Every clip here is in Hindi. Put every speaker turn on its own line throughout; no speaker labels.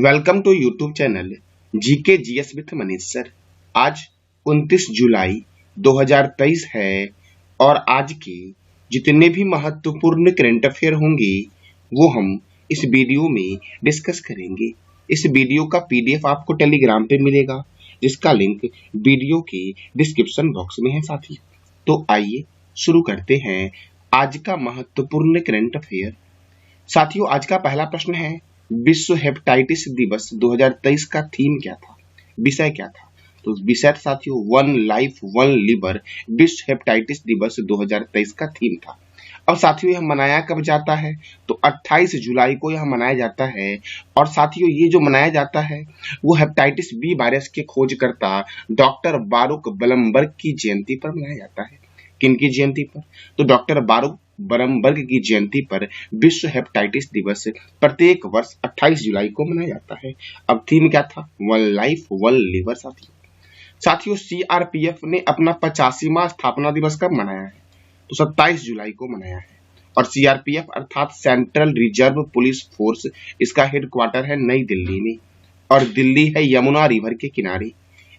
Welcome to YouTube channel GK GS with Manish sir. आज 29 जुलाई 2023 है और आज के जितने भी महत्वपूर्ण करंट अफेयर होंगे वो हम इस वीडियो में डिस्कस करेंगे। इस वीडियो का पीडीएफ आपको टेलीग्राम पे मिलेगा जिसका लिंक वीडियो के डिस्क्रिप्शन बॉक्स में है साथी। तो आइए शुरू करते हैं आज का महत्वपूर्ण करंट अफेयर। साथियों, आज का पहला प्रश्न है, विश्व हेपेटाइटिस दिवस 2023 का थीम क्या था, विषय क्या था? तो विषय साथियों वन लाइफ वन लिवर विश्व हेपेटाइटिस दिवस 2023 का थीम था। अब साथियों यह मनाया कब जाता है? तो 28 जुलाई को यह मनाया जाता है। और साथियों ये जो मनाया जाता है वो हेपेटाइटिस बी वायरस के खोजकर्ता डॉक्टर बारुक बलमबर्ग की जयंती पर मनाया जाता है। किनकी जयंती पर? तो डॉक्टर बारुक बलमबर्ग की जयंती पर विश्व हेपेटाइटिस दिवस प्रत्येक वर्ष 28 जुलाई को मनाया जाता है। अब थीम क्या था? One life one liver. साथियों सीआरपीएफ ने अपना 85वां स्थापना दिवस कब मनाया है? तो 27 जुलाई को मनाया है। और सीआरपीएफ अर्थात सेंट्रल रिजर्व पुलिस फोर्स, इसका हेडक्वार्टर है नई दिल्ली में और दिल्ली है यमुना रिवर के किनारे।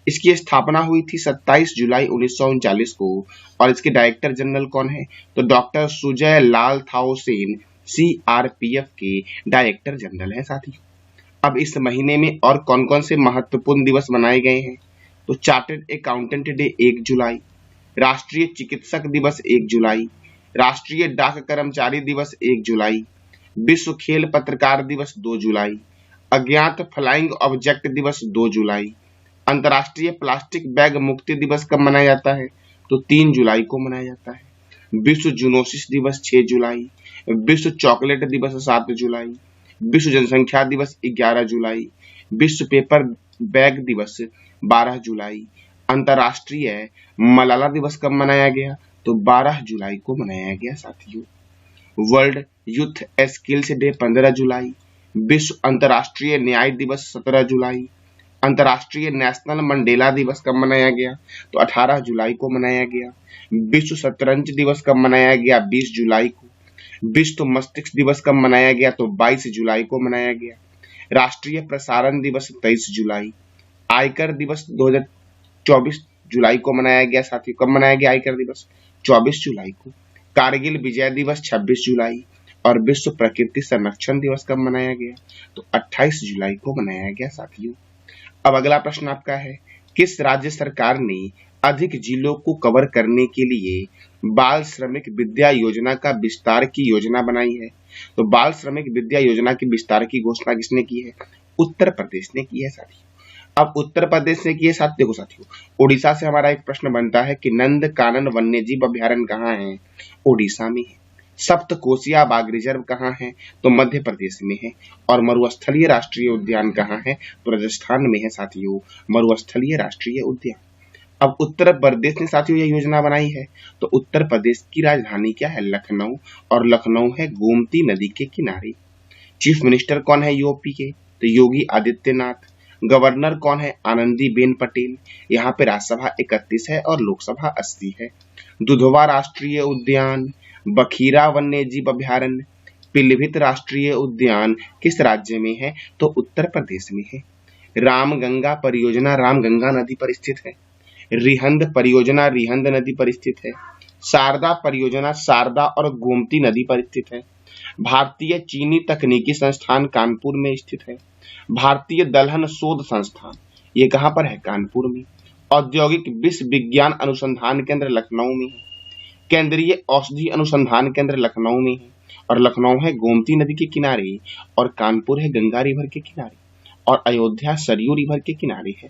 इसकी स्थापना हुई थी 27 जुलाई 1939 को और इसके डायरेक्टर जनरल कौन है? तो डॉक्टर सुजय लाल थाउसेन सीआरपीएफ के डायरेक्टर जनरल हैं साथी। अब इस महीने में और कौन कौन से महत्वपूर्ण दिवस मनाए गए हैं? तो चार्टर्ड अकाउंटेंट डे 1 जुलाई, राष्ट्रीय चिकित्सक दिवस 1 जुलाई, राष्ट्रीय डाक कर्मचारी दिवस 1 जुलाई, विश्व खेल पत्रकार दिवस 2 जुलाई, अज्ञात फ्लाइंग ऑब्जेक्ट दिवस 2 जुलाई, अंतर्राष्ट्रीय प्लास्टिक बैग मुक्ति दिवस कब मनाया जाता है? तो 3 जुलाई को मनाया जाता है। विश्व जूनोसिस दिवस 6 जुलाई, विश्व चॉकलेट दिवस 7 जुलाई, विश्व जनसंख्या दिवस 11 जुलाई, विश्व पेपर बैग दिवस 12 जुलाई, अंतर्राष्ट्रीय मलाला दिवस कब मनाया गया? तो 12 जुलाई को मनाया गया साथियों। वर्ल्ड यूथ स्किल्स डे 15 जुलाई, विश्व अंतर्राष्ट्रीय न्याय दिवस 17 जुलाई, अंतर्राष्ट्रीय नेशनल मंडेला दिवस कब मनाया गया? तो 18 जुलाई को मनाया गया। विश्व शतरंज दिवस कब मनाया गया? 20 जुलाई को। विश्व मस्तिष्क दिवस कब मनाया गया? तो 22 जुलाई को मनाया गया। राष्ट्रीय प्रसारण दिवस 23 जुलाई, आयकर दिवस 2024 जुलाई को मनाया गया साथियों। कब मनाया गया आयकर दिवस? 24 जुलाई को। कारगिल विजय दिवस 26 जुलाई और विश्व प्रकृति संरक्षण दिवस कब मनाया गया? तो 28 जुलाई को मनाया गया साथियों। अब अगला प्रश्न आपका है, किस राज्य सरकार ने अधिक जिलों को कवर करने के लिए बाल श्रमिक विद्या योजना का विस्तार की योजना बनाई है? तो बाल श्रमिक विद्या योजना की विस्तार की घोषणा किसने की है? उत्तर प्रदेश ने की है साथियों। अब उत्तर प्रदेश ने की है देखो साथियों, उड़ीसा से हमारा एक प्रश्न बनता है कि नंदकानन वन्यजीव अभ्यारण्य कहाँ है? उड़ीसा में है। सप्तकोशिया बाघ रिजर्व कहाँ है? तो मध्य प्रदेश में है। और मरुस्थलीय राष्ट्रीय उद्यान कहाँ है? तो राजस्थान में है साथियों, मरुस्थलीय राष्ट्रीय उद्यान। अब उत्तर प्रदेश ने साथियों यह योजना बनाई है। तो उत्तर प्रदेश की राजधानी क्या है? लखनऊ, और लखनऊ है गोमती नदी के किनारे। चीफ मिनिस्टर कौन है यूपी के? तो योगी आदित्यनाथ। गवर्नर कौन है? आनंदीबेन पटेल। यहाँ पे राज्यसभा 31 है और लोकसभा 80 है। दुधवा राष्ट्रीय उद्यान, बखीरा वन्यजीव अभ्यारण्य, पीलीभीत राष्ट्रीय उद्यान किस राज्य में है? तो उत्तर प्रदेश में है। रामगंगा परियोजना रामगंगा नदी पर स्थित है। रिहंद परियोजना रिहंद नदी पर स्थित है। शारदा परियोजना शारदा और गोमती नदी पर स्थित है। भारतीय चीनी तकनीकी संस्थान कानपुर में स्थित है। भारतीय दलहन शोध संस्थान ये कहाँ पर है? कानपुर में। औद्योगिक विश्व विज्ञान अनुसंधान केंद्र लखनऊ में है। केंद्रीय औषधि अनुसंधान केंद्र लखनऊ में है और लखनऊ है गोमती नदी के किनारे और कानपुर है गंगा रिवर के किनारे और अयोध्या सरयू रिवर के किनारे है।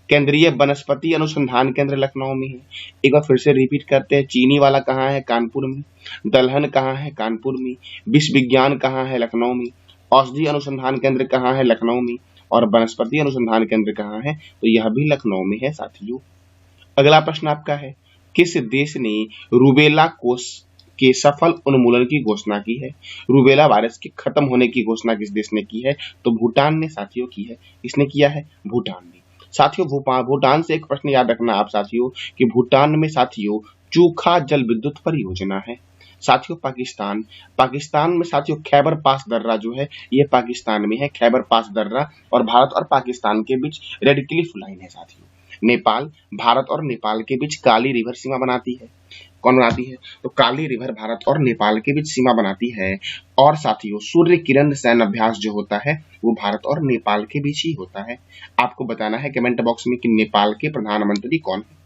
केंद्रीय वनस्पति अनुसंधान केंद्र लखनऊ में है। एक बार फिर से रिपीट करते हैं, चीनी वाला कहाँ है? कानपुर में। दलहन कहाँ है? कानपुर में। विश्व विज्ञान कहाँ है? लखनऊ में। औषधि अनुसंधान केंद्र कहाँ है? लखनऊ में। और वनस्पति अनुसंधान केंद्र कहाँ है? तो यह भी लखनऊ में है साथियों। अगला प्रश्न आपका है, किस देश ने रूबेला कोष के सफल उन्मूलन की घोषणा की है? रूबेला वायरस के खत्म होने की घोषणा किस देश ने की है? तो भूटान ने साथियों की है। किसने किया है? भूटान ने। साथियों भूटान से एक प्रश्न याद रखना आप साथियों कि भूटान में साथियों चूखा जल विद्युत परियोजना है। साथियों पाकिस्तान, पाकिस्तान में साथियों खैबर पास दर्रा जो है ये पाकिस्तान में है, खैबर पास दर्रा, और भारत और पाकिस्तान के बीच रेड क्लिफ लाइन है साथियों। नेपाल, भारत और नेपाल के बीच काली रिवर सीमा बनाती है। कौन बनाती है? तो काली रिवर भारत और नेपाल के बीच सीमा बनाती है। और साथियों सूर्य किरण सैन्य अभ्यास जो होता है वो भारत और नेपाल के बीच ही होता है। आपको बताना है कमेंट बॉक्स में कि नेपाल के प्रधानमंत्री कौन है।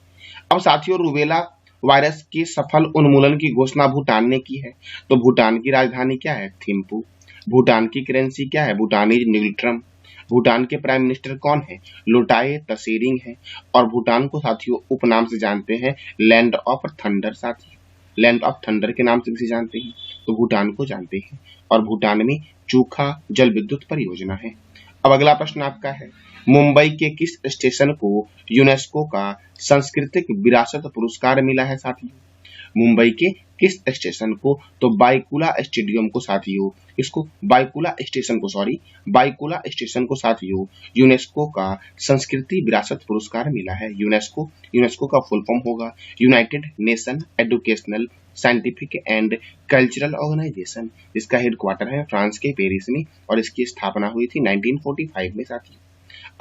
अब साथियों रूबेला वायरस के सफल उन्मूलन की घोषणा भूटान ने की है। तो भूटान की राजधानी क्या है? थिम्पू। भूटान की करेंसी क्या है? भूटानीज न्यूट्रम। भूटान के प्राइम मिनिस्टर कौन है? लोटाए तसेरिंग है। और भूटान को साथियों उपनाम से जानते हैं लैंड ऑफ थंडर। साथियों लैंड ऑफ थंडर के नाम से किसे जानते हैं? तो भूटान को जानते हैं। और भूटान में चूखा जल विद्युत परियोजना है। अब अगला प्रश्न आपका है, मुंबई के किस स्टेशन को यूनेस्को का सांस्कृतिक विरासत पुरस्कार मिला है साथियों? मुंबई के किस स्टेशन को? तो बाईकुला स्टेडियम को साथियों, इसको बाईकुला स्टेशन को साथियों यूनेस्को का संस्कृति विरासत पुरस्कार मिला है। यूनेस्को का फुल फॉर्म होगा united nation educational scientific and cultural organization, जिसका हेडक्वार्टर है फ्रांस के पेरिस में, और इसकी स्थापना हुई थी 1945 में साथियों।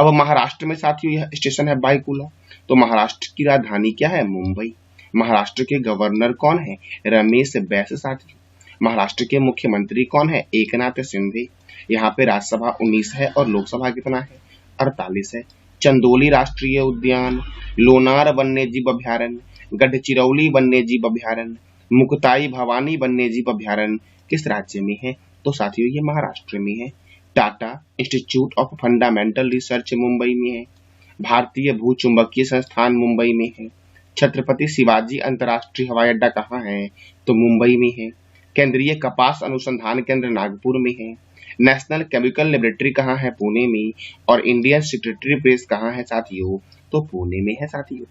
अब महाराष्ट्र में साथियों यह स्टेशन है बाईकुला। तो महाराष्ट्र की राजधानी क्या है? मुंबई। महाराष्ट्र के गवर्नर कौन है? रमेश बैस साथियों। महाराष्ट्र के मुख्यमंत्री कौन है? एकनाथ शिंदे। यहाँ पे राज्यसभा 19 है और लोकसभा कितना है? 48 है। चंदोली राष्ट्रीय उद्यान, लोनार वन्यजीव अभ्यारण्य, गढ़चिरौली वन्यजीव अभ्यारण्य, मुक्ताई भवानी वन्यजीव अभ्यारण्य किस राज्य में है? तो साथियों ये महाराष्ट्र में है। Tata institute of fundamental research Mumbai में है। भारतीय भूचुंबकीय संस्थान मुंबई में है। छत्रपति शिवाजी अंतर्राष्ट्रीय हवाई अड्डा कहाँ है? तो मुंबई में है। केंद्रीय कपास अनुसंधान केंद्र नागपुर में है। नेशनल केमिकल लेबोरेटरी कहाँ है? पुणे में। और इंडियन सेक्रेटरी प्रेस कहाँ है साथियों? तो पुणे में है साथियों।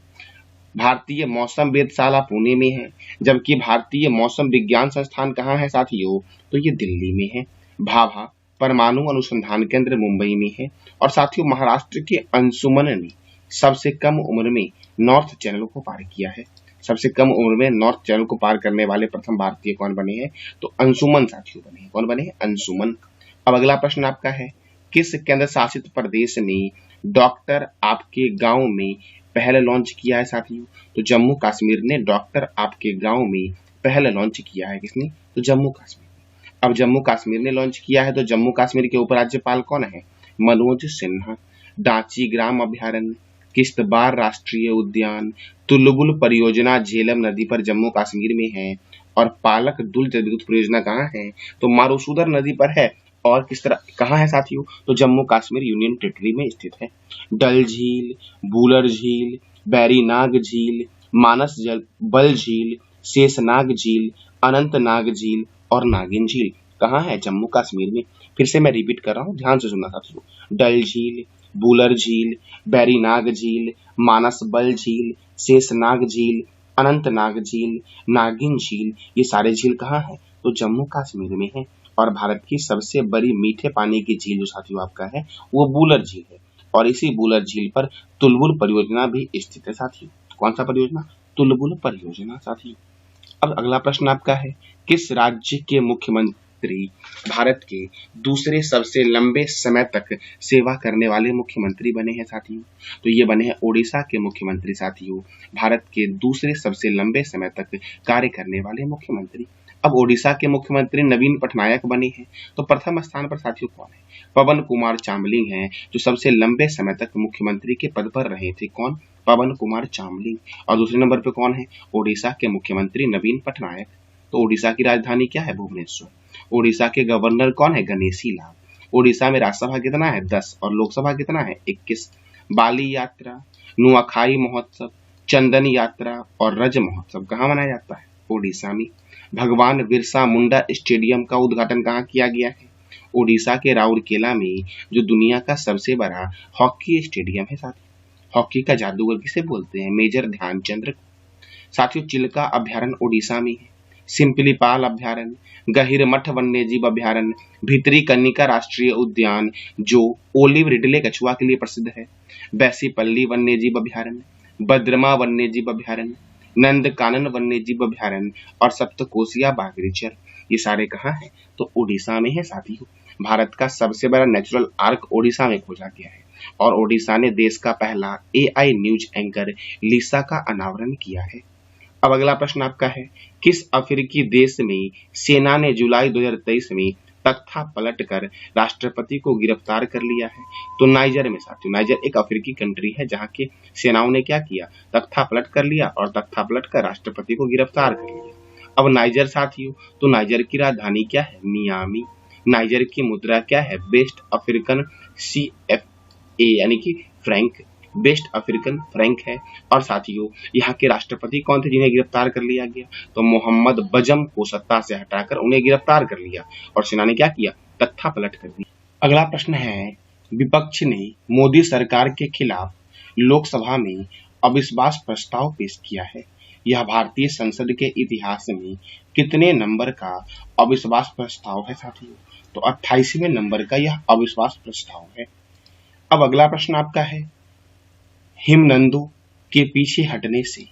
भारतीय मौसम वेधशाला पुणे में है, जबकि भारतीय मौसम विज्ञान संस्थान कहाँ है साथियों? तो ये दिल्ली में है। भाभा परमाणु अनुसंधान केंद्र मुंबई में है। और साथियों महाराष्ट्र के अंशुमन ने सबसे कम उम्र में नॉर्थ चैनल को पार किया है। सबसे कम उम्र में नॉर्थ चैनल को पार करने वाले प्रथम भारतीय कौन बने हैं? तो अंशुमन साथियों बने हैं। कौन बने हैं? अंशुमन। अब अगला प्रश्न आपका है, किस केंद्र शासित प्रदेश ने डॉक्टर आपके गांव में पहल लॉन्च किया है साथियों? तो जम्मू कश्मीर ने डॉक्टर आपके गांव में पहल लॉन्च किया है। किसने? तो जम्मू कश्मीर। अब जम्मू कश्मीर ने लॉन्च किया है, तो जम्मू कश्मीर के उपराज्यपाल कौन है? मनोज सिन्हा। डांची ग्राम अभ्यारण्य, किश्तवाड़ राष्ट्रीय उद्यान, तुलबुल परियोजना झेलम नदी पर जम्मू कश्मीर में है। और पालक दुल जलविद्युत परियोजना कहाँ है? तो मारूसुदर नदी पर है। और किस तरह कहाँ है साथियों? तो जम्मू कश्मीर यूनियन टेरिटरी में स्थित है। डल झील, बूलर झील, बैरीनाग झील, मानस जल बल झील, शेषनाग झील, अनंतनाग झील और नागिन झील कहाँ है? जम्मू कश्मीर में। फिर से मैं रिपीट कर रहा हूँ, ध्यान से सुनना साथियों। डल झील, बूलर झील, बैरीनाग झील, मानस बल झील, शेषनाग झील, अनंतनाग झील, नागिन झील, ये सारे झील कहाँ है? तो जम्मू कश्मीर में है। और भारत की सबसे बड़ी मीठे पानी की झील जो साथियों आपका है वो बूलर झील है। और इसी बूलर झील पर तुलबुल परियोजना भी स्थित है साथियों। कौन सा परियोजना? तुलबुल परियोजना साथियों। अब अगला प्रश्न आपका है, किस राज्य के मुख्यमंत्री भारत के दूसरे सबसे लंबे समय तक सेवा करने वाले मुख्यमंत्री बने हैं साथियों? तो ये बने हैं ओडिशा के मुख्यमंत्री साथियों, भारत के दूसरे सबसे लंबे समय तक कार्य करने वाले मुख्यमंत्री। अब ओडिशा के मुख्यमंत्री नवीन पटनायक बने हैं। तो प्रथम स्थान पर साथियों कौन है? पवन कुमार चामलिंग हैं, जो सबसे लंबे समय तक मुख्यमंत्री के पद पर रहे थे। कौन? पवन कुमार चामलिंग। और दूसरे नंबर पे कौन है? ओडिशा के मुख्यमंत्री नवीन पटनायक। तो ओडिशा की राजधानी क्या है? भुवनेश्वर। ओडिशा के गवर्नर कौन है? गणेशी लाल। ओडिशा में राज्यसभा कितना है? 10 और लोकसभा कितना है? 21। बाली यात्रा, नुआखाई महोत्सव, चंदन यात्रा और रज महोत्सव कहाँ मनाया जाता है? ओडिशा में। भगवान बिरसा मुंडा स्टेडियम का उद्घाटन कहाँ किया गया है? ओडिशा के राउरकेला में, जो दुनिया का सबसे बड़ा हॉकी स्टेडियम है साथियों। हॉकी का जादूगर किसे बोलते हैं? मेजर ध्यानचंद्र को। साथियों चिल्का अभ्यारण्य ओडिशा में है। सिंपलीपाल अभ्यारण्य, गहिरमठ वन्यजीव अभ्यारण्य, भीतरी कनिका राष्ट्रीय उद्यान जो ओलिव रिडले कछुआ के लिए प्रसिद्ध है, बैसीपल्ली वन्यजीव अभ्यारण्य, बद्रमा वन्यजीव अभ्यारण्य, नंदकानन वन्यजीव अभयारण्य और सप्तकोशिया बाघ रिजर्व, ये सारे कहाँ हैं? तो ओडिशा में है साथियों। भारत का सबसे बड़ा नेचुरल आर्क ओडिशा में खोजा गया है और ओडिशा ने देश का पहला AI न्यूज एंकर लिसा का अनावरण किया है। अब अगला प्रश्न आपका है, किस अफ्रीकी देश में सेना ने जुलाई 2023 में तख्ता पलटकर राष्ट्रपति को गिरफ्तार कर लिया है? तो नाइजर में साथियों। नाइजर एक अफ्रीकी कंट्री है जहां के सेनाओं ने क्या किया, तख्ता पलट कर लिया और तख्ता पलट कर राष्ट्रपति को गिरफ्तार कर लिया। अब नाइजर साथियों, तो नाइजर की राजधानी क्या है? नियामी। नाइजर की मुद्रा क्या है? वेस्ट अफ्रीकन CFA यानी कि फ्रैंक, वेस्ट अफ्रीकन फ्रैंक है। और साथियों, यहाँ के राष्ट्रपति कौन थे जिन्हें गिरफ्तार कर लिया गया? तो मोहम्मद बजम को सत्ता से हटाकर उन्हें गिरफ्तार कर लिया और सेना ने क्या किया, तख्ता पलट कर दिया। अगला प्रश्न है, विपक्ष ने मोदी सरकार के खिलाफ लोकसभा में अविश्वास प्रस्ताव पेश किया है। यह भारतीय संसद के इतिहास में कितने नंबर का अविश्वास प्रस्ताव है साथियों? तो 28वें नंबर का यह अविश्वास प्रस्ताव है। अब अगला प्रश्न आपका है, हिमनदों के पीछे हटने से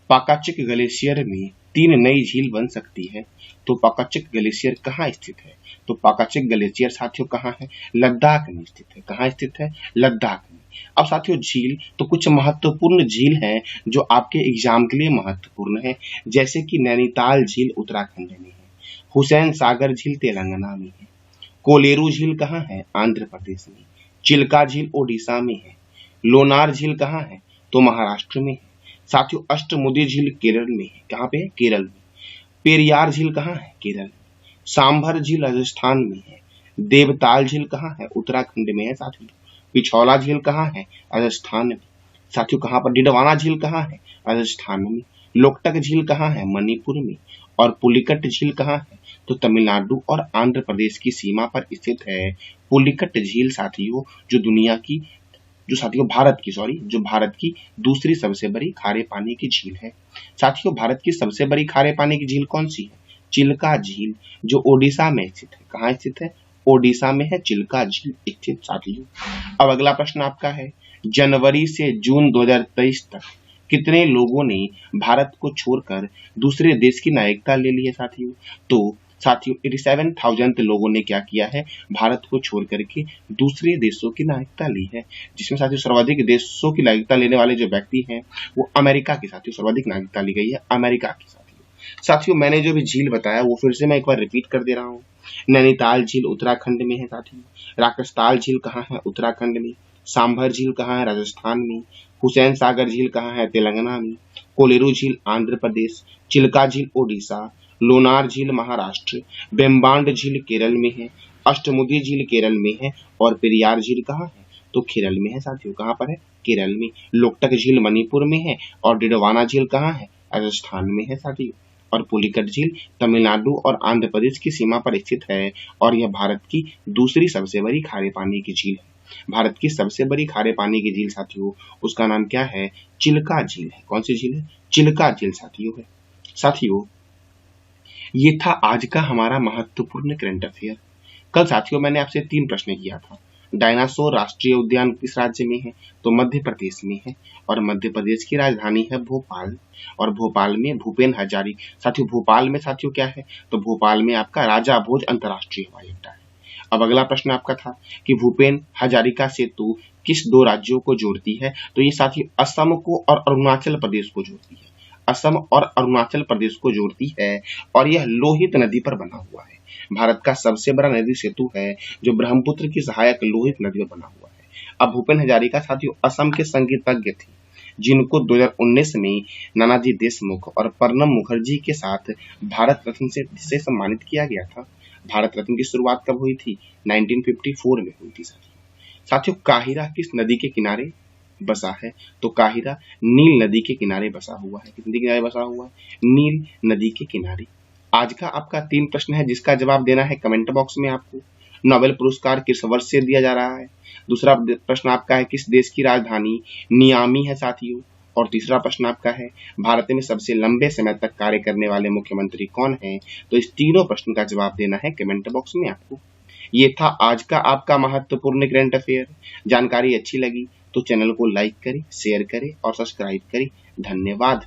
पाकाचिक ग्लेशियर में 3 नई झील बन सकती है। तो पाकाचिक ग्लेशियर कहाँ स्थित है? तो पाकाचिक ग्लेशियर साथियों कहाँ है? लद्दाख में स्थित है। कहाँ स्थित है? लद्दाख में। अब साथियों, झील तो कुछ महत्वपूर्ण झील हैं जो आपके एग्जाम के लिए महत्वपूर्ण है, जैसे कि नैनीताल झील उत्तराखंड में है, हुसैन सागर झील तेलंगाना में है, कोलेरू झील कहाँ है? आंध्र प्रदेश में, चिल्का झील ओडिशा में है, लोनार झील कहाँ है? तो महाराष्ट्र में है। साथियों, अष्टमुदी झील केरल में है। कहाँ पे है? केरल में। पेरियार झील कहाँ है? केरल में। सांभर झील राजस्थान में है। देवताल झील कहाँ है? उत्तराखंड में है साथियों। पिछौला झील कहाँ है? राजस्थान में। साथियों, कहाँ पर? डिडवाना झील कहाँ है? राजस्थान में। लोकटक झील कहाँ है? मणिपुर में। और पुलिकट झील कहाँ है? तो तमिलनाडु और आंध्र प्रदेश की सीमा पर स्थित है पुलिकट झील साथियों, जो भारत की दूसरी सबसे बड़ी खारे पानी की झील है। साथियों, भारत की सबसे बड़ी खारे पानी की झील कौन सी है? चिल्का झील, जो ओडिशा में स्थित है। कहाँ स्थित है? ओडिशा में है चिल्का झील स्थित साथियों। अब अगला प्रश्न आपका है, जनवरी से जून 2023 तक कितने लोगों ने भारत को छोड़कर दूसरे देश की नागरिकता ले ली है साथियों? तो साथियों, 87,000 लोगों ने क्या किया है, भारत को छोड़ करके दूसरे देशों की नागरिकता ली है, जिसमें साथियों सर्वाधिक देशों की नागरिकता लेने वाले जो व्यक्ति हैं वो अमेरिका की साथियों सर्वाधिक नागरिकता ली गई है, अमेरिका की साथियों। मैंने जो भी झील बताया वो फिर से मैं एक बार रिपीट कर दे रहा हूँ। नैनीताल झील उत्तराखंड में है साथियों। राकसताल झील कहाँ है? उत्तराखंड में। सांभर झील कहाँ है? राजस्थान में। हुसैन सागर झील कहाँ है? तेलंगाना में। कोलेरू झील आंध्र प्रदेश। चिल्का झील ओडिशा। लोनार झील महाराष्ट्र। बेम्बांड झील केरल में है। अष्टमुदी झील केरल में है। और पेरियार झील कहाँ है? तो केरल में है साथियों। कहाँ पर है? केरल में। लोकटक झील मणिपुर में है। और डिडवाना झील कहाँ है? राजस्थान में है साथियों। और पुलिकट झील तमिलनाडु और आंध्र प्रदेश की सीमा पर स्थित है और यह भारत की दूसरी सबसे बड़ी खारे पानी की झील है। भारत की सबसे बड़ी खारे पानी की झील साथियों, उसका नाम क्या है? चिल्का झील है। कौन सी झील है? चिल्का झील साथियों, ये था आज का हमारा महत्वपूर्ण करंट अफेयर। कल साथियों मैंने आपसे 3 प्रश्न किया था। डायनासोर राष्ट्रीय उद्यान किस राज्य में है? तो मध्य प्रदेश में है। और मध्य प्रदेश की राजधानी है भोपाल। और भोपाल में भूपेन हजारी साथियों, भोपाल में साथियों क्या है? तो भोपाल में आपका राजा भोज अंतर्राष्ट्रीय हवाई अड्डा है। अब अगला प्रश्न आपका था कि भूपेन हजारिका सेतु किस 2 राज्यों को जोड़ती है? तो ये साथियों असम को और अरुणाचल प्रदेश को जोड़ती है। असम और अरुणाचल प्रदेश को जोड़ती है और यह लोहित नदी पर बना हुआ है। भारत का सबसे बड़ा नदी सेतु है जो ब्रह्मपुत्र की सहायक लोहित नदी पर बना हुआ है। अब भूपेन हजारिका साथियों असम के संगीतज्ञ थे जिनको 2019 में नानाजी देशमुख और प्रणब मुखर्जी के साथ भारत रत्न से सम्मानित किया गया था। भारत रत्न की शुरुआत कब हुई थी? 1954 में हुई थी साथियों। काहिरा किस नदी के किनारे बसा है? तो काहिरा नील नदी के किनारे बसा हुआ है। किस नदी के किनारे बसा हुआ है? नील नदी के किनारे। आज का आपका 3 प्रश्न है जिसका जवाब देना है कमेंट बॉक्स में। आपको नोबेल पुरस्कार किस वर्ष से दिया जा रहा है? दूसरा प्रश्न आपका है किस देश की राजधानी नियामी है साथियों? और तीसरा प्रश्न आपका है भारत में सबसे लंबे समय तक कार्य करने वाले मुख्यमंत्री कौन हैं? तो इस तीनों प्रश्न का जवाब देना है कमेंट बॉक्स में आपको। ये था आज का आपका महत्वपूर्ण करंट अफेयर। जानकारी अच्छी लगी तो चैनल को लाइक करें, शेयर करें और सब्सक्राइब करें। धन्यवाद।